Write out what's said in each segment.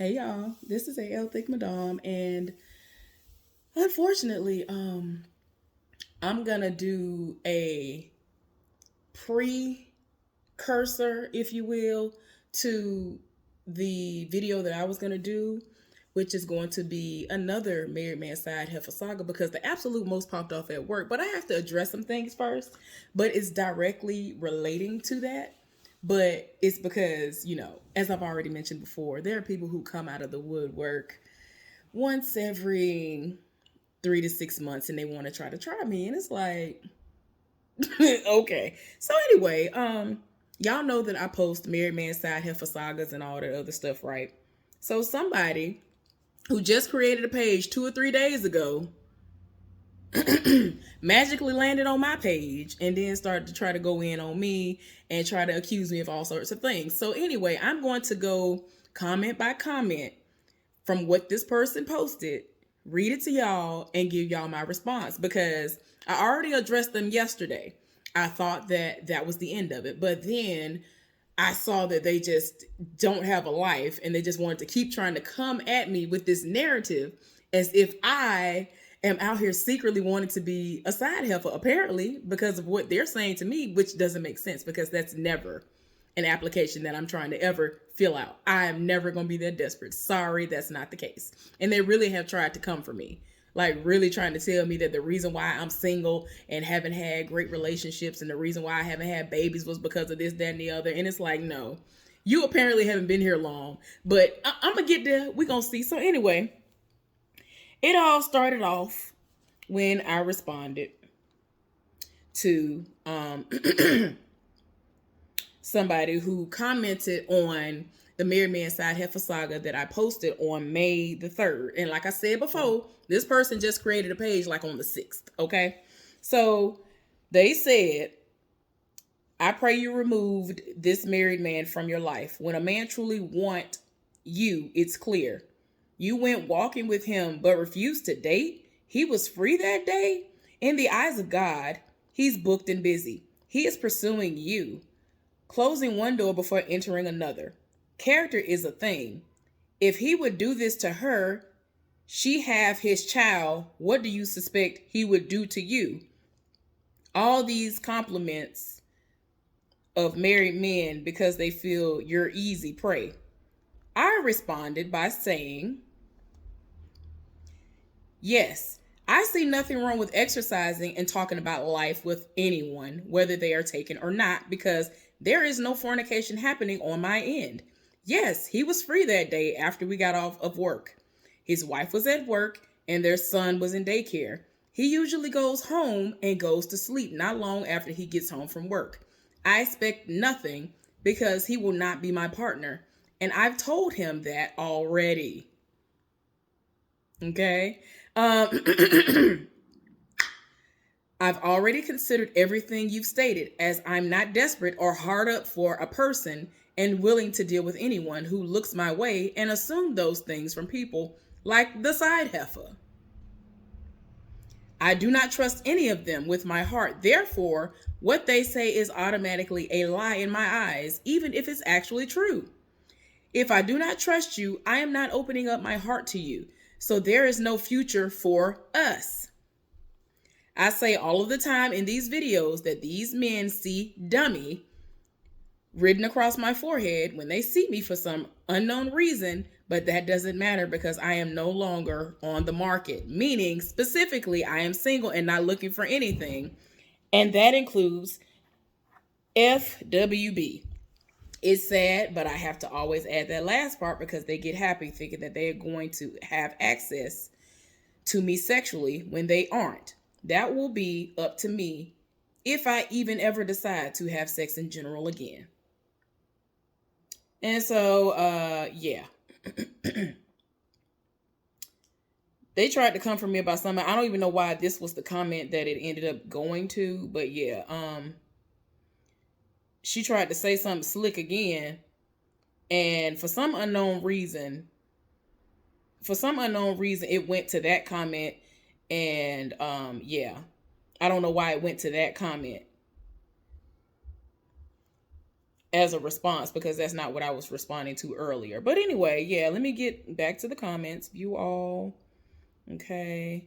Hey y'all, this is AL Thick Madame, and unfortunately, I'm gonna do a precursor, if you will, to the video that I was gonna do, which is going to be another Married Man Side Heffa Saga because the absolute most popped off at work. But I have to address some things first, but it's directly relating to that. But it's because, as I've already mentioned before, there are people who come out of the woodwork once every 3 to 6 months and they want to try me. And it's like, okay. So anyway, y'all know that I post Married Man Side Heifer Sagas and all that other stuff, right? So somebody who just created a page 2 or 3 days ago magically landed on my page and then started to try to go in on me and try to accuse me of all sorts of things. So anyway, I'm going to go comment by comment from what this person posted, read it to y'all, and give y'all my response because I already addressed them yesterday. I thought that that was the end of it, but then I saw that they just don't have a life and they just wanted to keep trying to come at me with this narrative as if I am out here secretly wanting to be a side heifer, apparently, because of what they're saying to me, which doesn't make sense because that's never an application that I'm trying to ever fill out. I am never going to be that desperate. Sorry, that's not the case. And they really have tried to come for me. Like really trying to tell me that the reason why I'm single and haven't had great relationships and the reason why I haven't had babies was because of this, that, and the other. And it's like, no, you apparently haven't been here long, but I'm going to get there. We're going to see. So anyway, it all started off when I responded to somebody who commented on the Married Man Side Heifer Saga that I posted on May the 3rd. And like I said before, this person just created a page like on the 6th, okay? So they said, I pray you removed this married man from your life. When a man truly want you, it's clear. You went walking with him but refused to date. He was free that day. In the eyes of God, he's booked and busy. He is pursuing you, closing one door before entering another. Character is a thing. If he would do this to her, she have his child, what do you suspect he would do to you? All these compliments of married men because they feel you're easy prey. I responded by saying, yes, I see nothing wrong with exercising and talking about life with anyone, whether they are taken or not, because there is no fornication happening on my end. Yes, he was free that day after we got off of work. His wife was at work and their son was in daycare. He usually goes home and goes to sleep not long after he gets home from work. I expect nothing because he will not be my partner. And I've told him that already. Okay? I've already considered everything you've stated, as I'm not desperate or hard up for a person and willing to deal with anyone who looks my way and assume those things from people like the side heifer. I do not trust any of them with my heart. Therefore, what they say is automatically a lie in my eyes, even if it's actually true. If I do not trust you, I am not opening up my heart to you. So there is no future for us. I say all of the time in these videos that these men see dummy written across my forehead when they see me for some unknown reason, but that doesn't matter because I am no longer on the market, meaning specifically I am single and not looking for anything, and that includes FWB. It's sad, but I have to always add that last part because they get happy thinking that they are going to have access to me sexually when they aren't. That will be up to me if I even ever decide to have sex in general again. And so, yeah. They tried to come for me about something. I don't even know why this was the comment that it ended up going to, but yeah, she tried to say something slick again, and for some unknown reason, it went to that comment, and yeah, I don't know why it went to that comment. as a response because that's not what I was responding to earlier. But anyway, yeah, let me get back to the comments. View all. Okay.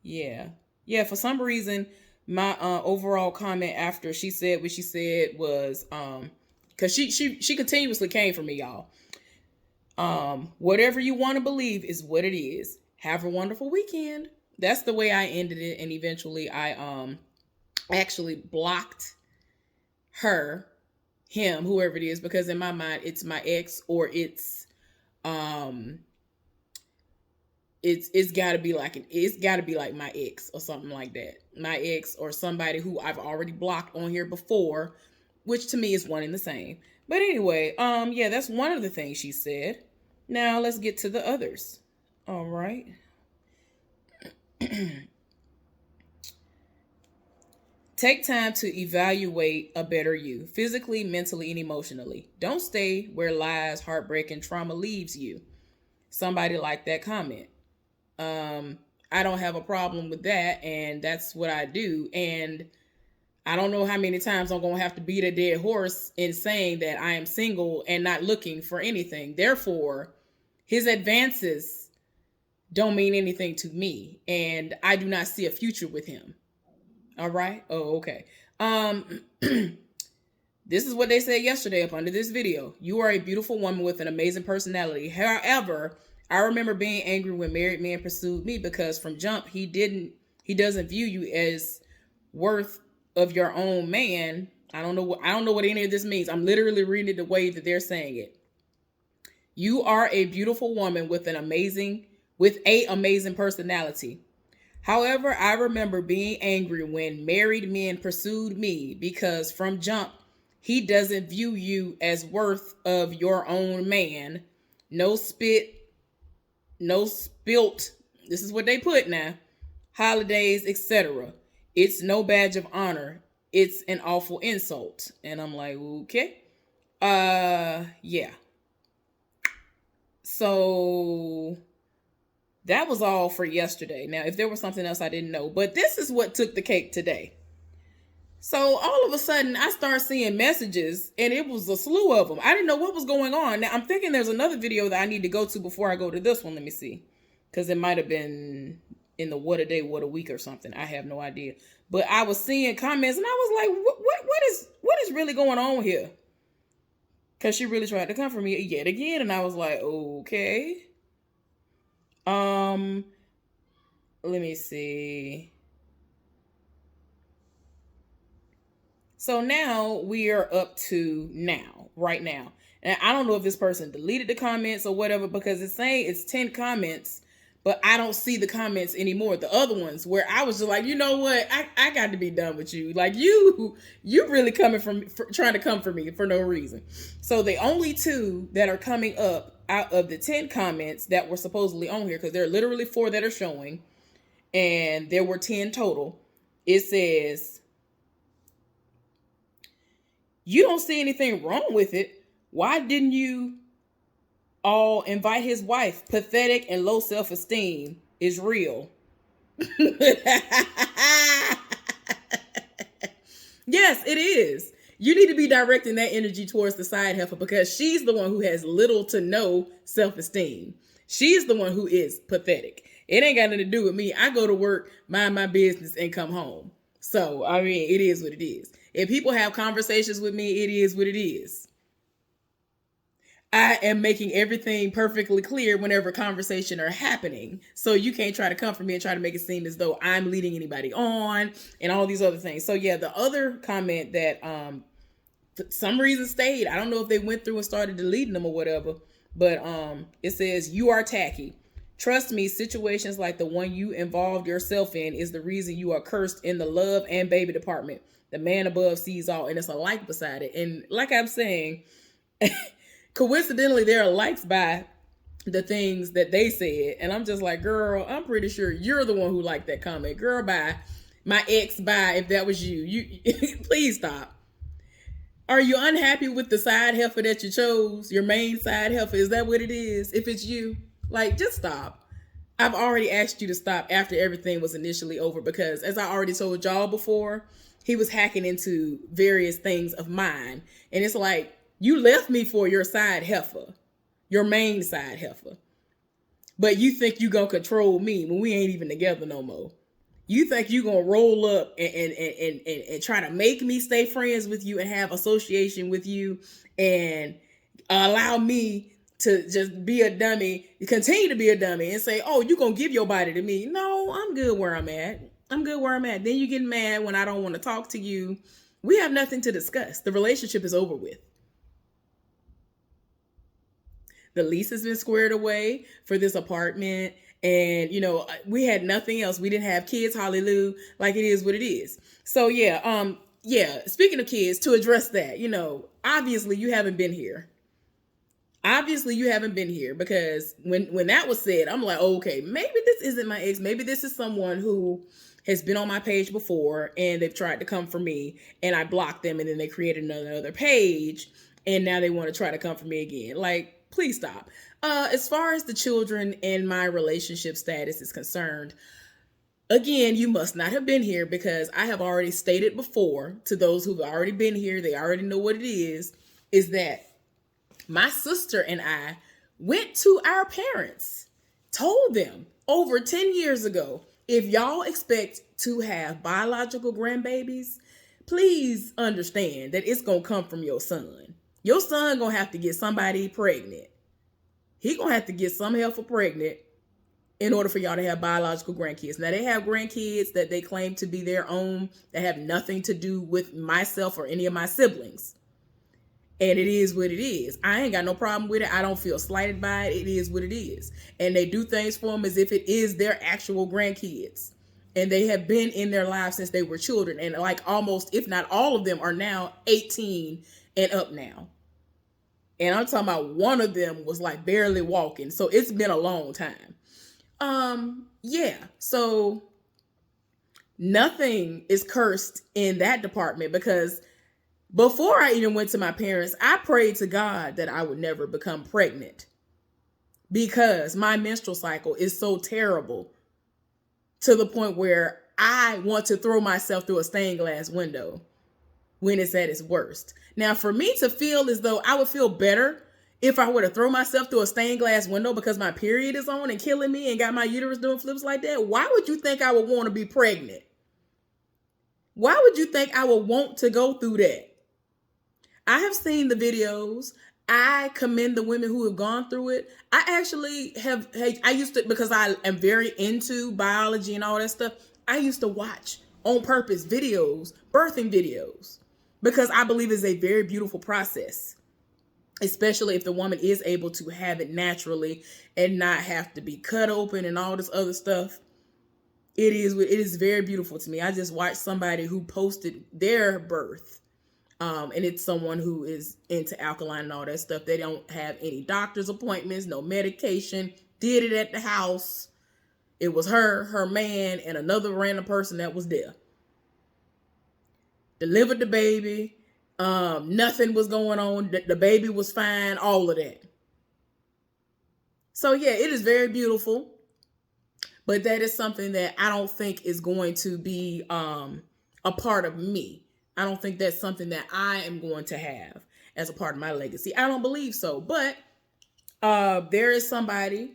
Yeah. Yeah, for some reason my overall comment after she said what she said was cuz she continuously came for me, y'all. Whatever you want to believe is what it is. Have a wonderful weekend. That's the way I ended it, and eventually I actually blocked her, him, whoever it is, because in my mind it's my ex, or um it's got to be like my ex or something like that. My ex or somebody who I've already blocked on here before, which to me is one and the same. But anyway, yeah, that's one of the things she said. Now let's get to the others. All right. Take time to evaluate a better you, physically, mentally, and emotionally. Don't stay where lies, heartbreak, and trauma leaves you. Somebody liked that comment. I don't have a problem with that, and that's what I do. And I don't know how many times I'm going to have to beat a dead horse in saying that I am single and not looking for anything. Therefore, his advances don't mean anything to me, and I do not see a future with him. All right. Oh, okay. This is what they said yesterday up under this video. You are a beautiful woman with an amazing personality. However, I remember being angry when married men pursued me because from jump he doesn't view you as worth of your own man. I don't know what any of this means. I'm literally reading it the way that they're saying it. You are a beautiful woman with a amazing personality. However, I remember being angry when married men pursued me because from jump, he doesn't view you as worth of your own man. No spit, no spilt. This is what they put now. Holidays, etc. It's no badge of honor. It's an awful insult. And I'm like, okay. Yeah. So that was all for yesterday. Now, if there was something else I didn't know, but this is what took the cake today. So all of a sudden I start seeing messages and it was a slew of them. I didn't know what was going on. Now I'm thinking there's another video that I need to go to before I go to this one. Let me see. Because it might have been in the what a day, what a week or something. I have no idea. But I was seeing comments and I was like, what is really going on here? Because she really tried to come for me yet again. And I was like, okay. Let me see. So now we are up to right now. And I don't know if this person deleted the comments or whatever, because it's saying it's 10 comments, but I don't see the comments anymore. The other ones where I was just like, you know what? I got to be done with you. Like you really coming trying to come for me for no reason. So the only 2 that are coming up out of the 10 comments that were supposedly on here, because there are literally 4 that are showing, and there were 10 total. It says, you don't see anything wrong with it. Why didn't you all invite his wife? Pathetic and low self-esteem is real. Yes, it is. You need to be directing that energy towards the side heifer, because she's the one who has little to no self-esteem. She's the one who is pathetic. It ain't got nothing to do with me. I go to work, mind my business, and come home. So, I mean, it is what it is. If people have conversations with me, it is what it is. I am making everything perfectly clear whenever conversation are happening. So you can't try to come for me and try to make it seem as though I'm leading anybody on and all these other things. So yeah, the other comment that for some reason stayed, I don't know if they went through and started deleting them or whatever, but it says, you are tacky. Trust me, situations like the one you involved yourself in is the reason you are cursed in the love and baby department. The man above sees all, and it's a like beside it. And like I'm saying, coincidentally, there are likes by the things that they said. And I'm just like, girl, I'm pretty sure you're the one who liked that comment. Girl, bye. My ex, bye. If that was you, please stop. Are you unhappy with the side heifer that you chose? Your main side heifer? Is that what it is? If it's you, like, just stop. I've already asked you to stop after everything was initially over, because as I already told y'all before, he was hacking into various things of mine. And it's like, You left me for your side heifer, your main side heifer. But you think you gonna control me when we ain't even together no more. You think you gonna roll up and try to make me stay friends with you and have association with you and allow me to just be a dummy, continue to be a dummy and say, oh, you gonna give your body to me. No, I'm good where I'm at. I'm good where I'm at. Then you get mad when I don't want to talk to you. We have nothing to discuss. The relationship is over with. The lease has been squared away for this apartment. And, we had nothing else. We didn't have kids, hallelujah, like it is what it is. So speaking of kids, to address that, obviously you haven't been here. Obviously you haven't been here, because when that was said, I'm like, okay, maybe this isn't my ex. Maybe this is someone who has been on my page before and they've tried to come for me and I blocked them, and then they created another page and now they want to try to come for me again. Like, please stop. As far as the children and my relationship status is concerned, again, you must not have been here, because I have already stated before to those who've already been here, they already know what it is that my sister and I went to our parents, told them over 10 years ago, if y'all expect to have biological grandbabies, please understand that it's going to come from your son. Your son going to have to get somebody pregnant. He going to have to get some heifer pregnant in order for y'all to have biological grandkids. Now, they have grandkids that they claim to be their own, that have nothing to do with myself or any of my siblings. And it is what it is. I ain't got no problem with it. I don't feel slighted by it. It is what it is. And they do things for them as if it is their actual grandkids. And they have been in their lives since they were children. And like almost, if not all of them, are now 18 and up now. And I'm talking about one of them was like barely walking. So it's been a long time. So nothing is cursed in that department, because before I even went to my parents, I prayed to God that I would never become pregnant, because my menstrual cycle is so terrible to the point where I want to throw myself through a stained glass window when it's at its worst. Now, for me to feel as though I would feel better if I were to throw myself through a stained glass window because my period is on and killing me and got my uterus doing flips like that, why would you think I would want to be pregnant? Why would you think I would want to go through that? I have seen the videos. I commend the women who have gone through it. I actually I used to, because I am very into biology and all that stuff, I used to watch on purpose videos, birthing videos, because I believe it's a very beautiful process, especially if the woman is able to have it naturally and not have to be cut open and all this other stuff. It is very beautiful to me. I just watched somebody who posted their birth. And it's someone who is into alkaline and all that stuff. They don't have any doctor's appointments, no medication, did it at the house. It was her man, and another random person that was there. Delivered the baby. Nothing was going on. The baby was fine, all of that. So yeah, it is very beautiful. But that is something that I don't think is going to be a part of me. I don't think that's something that I am going to have as a part of my legacy. I don't believe so. But there is somebody,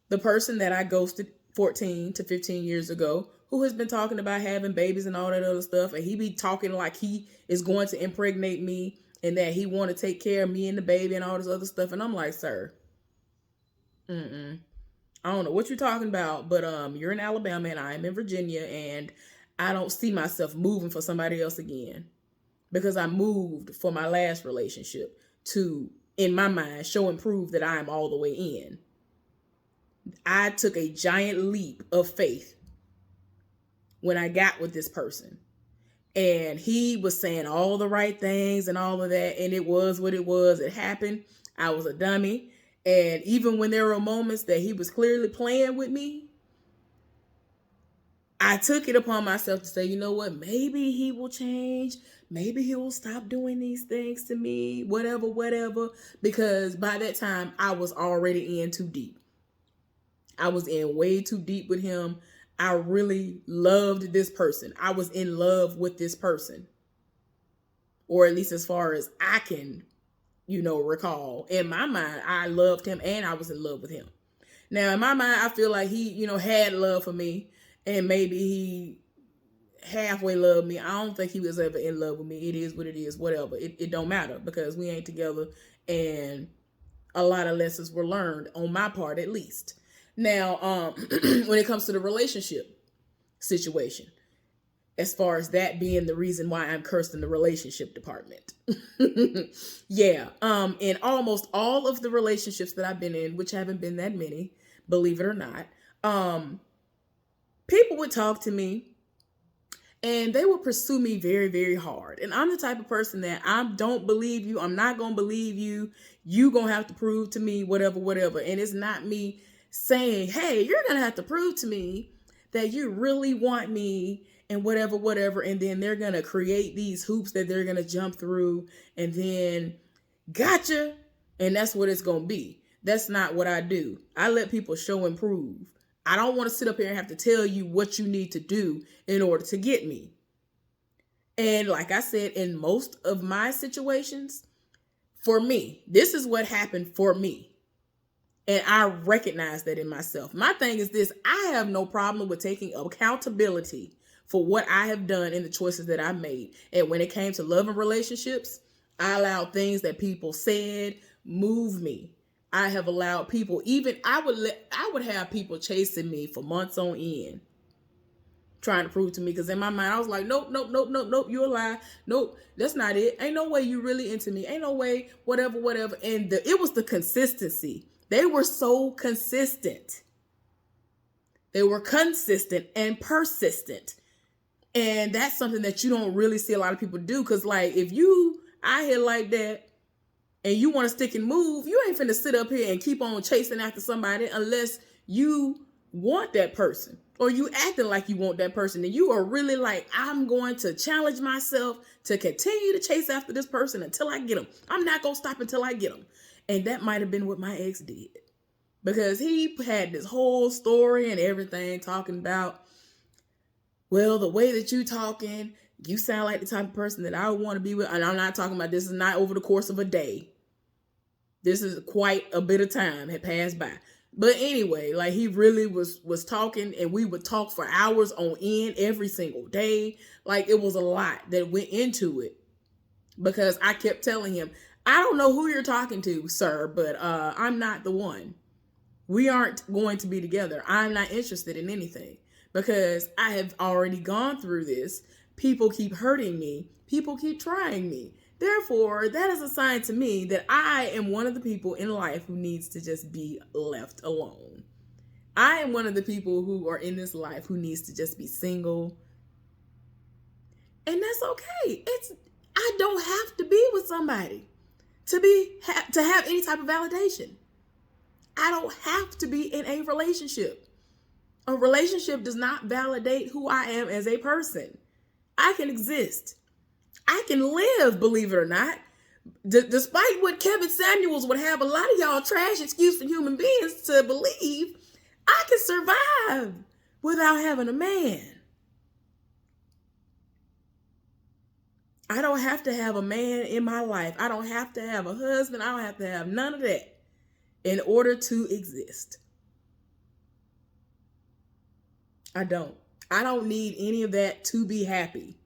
the person that I ghosted 14 to 15 years ago, who has been talking about having babies and all that other stuff. And he be talking like he is going to impregnate me and that he want to take care of me and the baby and all this other stuff. And I'm like, sir, I don't know what you're talking about, but you're in Alabama and I am in Virginia, and I don't see myself moving for somebody else again, because I moved for my last relationship to, in my mind, show and prove that I am all the way in. I took a giant leap of faith when I got with this person, and he was saying all the right things and all of that, and it was what it was. It happened. I was a dummy. And even when there were moments that he was clearly playing with me, I took it upon myself to say, you know what, maybe he will change. Maybe he will stop doing these things to me, whatever. Because by that time, I was already in too deep. I was in way too deep with him. I really loved this person. I was in love with this person. Or at least as far as I can recall. In my mind, I loved him and I was in love with him. Now, in my mind, I feel like he, had love for me, and maybe he halfway loved me. I don't think he was ever in love with me. It is what it is, whatever. It don't matter because we ain't together, and a lot of lessons were learned on my part, at least. Now, when it comes to the relationship situation, as far as that being the reason why I'm cursed in the relationship department. Yeah. In almost all of the relationships that I've been in, which haven't been that many, believe it or not, people would talk to me and they would pursue me very, very hard. And I'm the type of person that I don't believe you. I'm not going to believe you. You going to have to prove to me whatever, whatever. And it's not me saying, hey, you're going to have to prove to me that you really want me and whatever, whatever. And then they're going to create these hoops that they're going to jump through and then gotcha. And that's what it's going to be. That's not what I do. I let people show and prove. I don't want to sit up here and have to tell you what you need to do in order to get me. And like I said, in most of my situations, for me, this is what happened for me. And I recognize that in myself. My thing is this: I have no problem with taking accountability for what I have done and the choices that I made. And when it came to love and relationships, I allowed things that people said move me. I have allowed people, I would have people chasing me for months on end, trying to prove to me, because in my mind I was like, nope, nope, nope, nope, nope, you're a lie. Nope, that's not it. Ain't no way you really into me. Ain't no way, whatever, whatever. And it was the consistency. They were so consistent. They were consistent and persistent. And that's something that you don't really see a lot of people do. Because like, if you out here like that and you want to stick and move, you ain't finna sit up here and keep on chasing after somebody unless you want that person or you acting like you want that person. And you are really like, I'm going to challenge myself to continue to chase after this person until I get them. I'm not going to stop until I get them. And that might have been what my ex did, because he had this whole story and everything talking about, well, the way that you talking, you sound like the type of person that I would want to be with. And I'm not talking about, this is not over the course of a day. This is quite a bit of time had passed by. But anyway, like he really was talking, and we would talk for hours on end every single day. Like it was a lot that went into it, because I kept telling him, I don't know who you're talking to, sir, but I'm not the one. We aren't going to be together. I'm not interested in anything, because I have already gone through this. People keep hurting me. People keep trying me. Therefore, that is a sign to me that I am one of the people in life who needs to just be left alone. I am one of the people who are in this life who needs to just be single. And that's okay. I don't have to be with somebody to have any type of validation. I don't have to be in a relationship. A relationship does not validate who I am as a person. I can exist. I can live, believe it or not. Despite what Kevin Samuels would have a lot of y'all trash excuse for human beings to believe, I can survive without having a man. I don't have to have a man in my life. I don't have to have a husband. I don't have to have none of that in order to exist. I don't need any of that to be happy.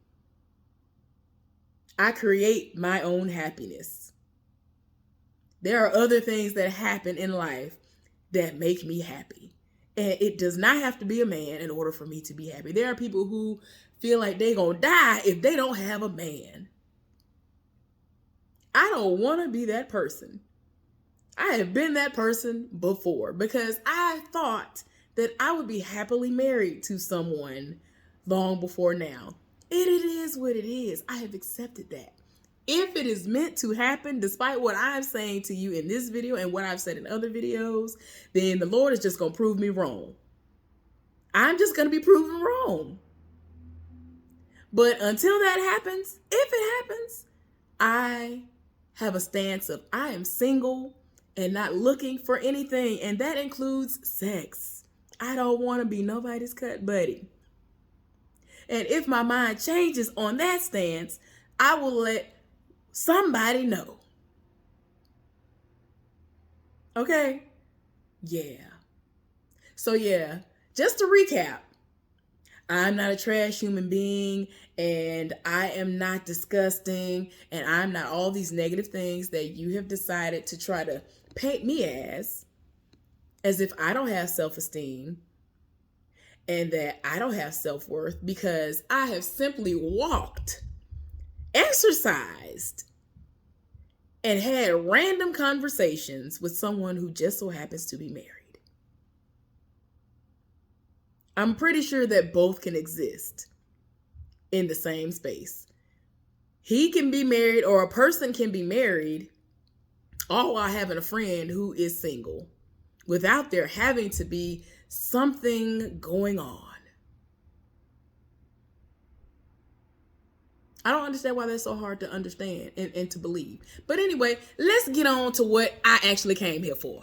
I create my own happiness. There are other things that happen in life that make me happy. And it does not have to be a man in order for me to be happy. There are people who feel like they're going to die if they don't have a man. I don't want to be that person. I have been that person before, because I thought that I would be happily married to someone long before now. And it is what it is. I have accepted that. If it is meant to happen, despite what I'm saying to you in this video and what I've said in other videos, then the Lord is just going to prove me wrong. I'm just going to be proven wrong. But until that happens, if it happens, I have a stance of I am single and not looking for anything. And that includes sex. I don't want to be nobody's cut buddy. And if my mind changes on that stance, I will let somebody know. Okay? Yeah. So, yeah, just to recap, I'm not a trash human being, and I am not disgusting, and I'm not all these negative things that you have decided to try to paint me as if I don't have self esteem and that I don't have self worth because I have simply walked, exercised, and had random conversations with someone who just so happens to be married. I'm pretty sure that both can exist in the same space. He can be married, or a person can be married, all while having a friend who is single without there having to be something going on. I don't understand why that's so hard to understand and to believe. But anyway, let's get on to what I actually came here for.